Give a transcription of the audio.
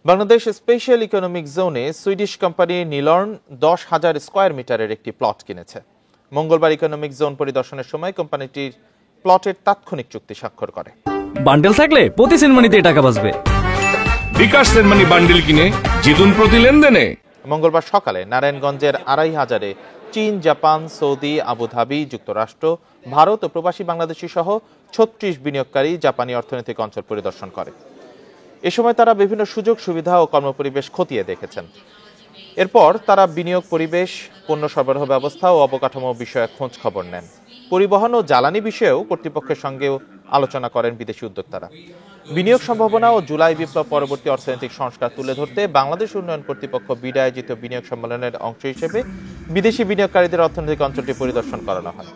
Bangladesh special economic জোনে Swedish company নিলর্ন 10,000 square মিটারের একটি প্লট কিনেছে। মঙ্গলবার ইকোনমিক জোন পরিদর্শনের সময় কোম্পানিটির প্লটের তাৎক্ষণিক চুক্তি স্বাক্ষর করে। বান্ডেল থাকলে প্রতি সেনমানিতে টাকা বাঁচবে। বিকাশ সেনমানি বান্ডেল কিনে জিতুন প্রতি লেনদেনে। মঙ্গলবার সকালে নারায়ণগঞ্জের 2,500-এ চীন, জাপান, সৌদি, আবুধাবি, যুক্তরাষ্ট্র, ভারত ও প্রবাসী বাংলাদেশি সহ 36 বিনিয়োগকারী জাপানি অর্থনৈতিক অঞ্চল পরিদর্শন করে। এ সময় তারা বিভিন্ন সুযোগ সুবিধা ও কর্মপরিবেশ খতিয়ে দেখেছেন। এরপর তারা বিনিয়োগ পরিবেশ, পণ্য সরবরাহ ব্যবস্থা ও অবকাঠামো বিষয়ে খোঁজ খবর নেন। পরিবহন ও জ্বালানি বিষয়েও কর্তৃপক্ষের সঙ্গেও আলোচনা করেন বিদেশি উদ্যোক্তারা। বিনিয়োগ সম্ভাবনা ও জুলাই বিপ্লব পরবর্তী অর্থনৈতিক সংস্কার তুলে ধরতে বাংলাদেশ উন্নয়ন কর্তৃপক্ষ বিডা আয়োজিত বিনিয়োগ সম্মেলনের অংশ হিসেবে বিদেশি বিনিয়োগকারীদের অর্থনৈতিক অঞ্চলটি পরিদর্শন করানো হয়।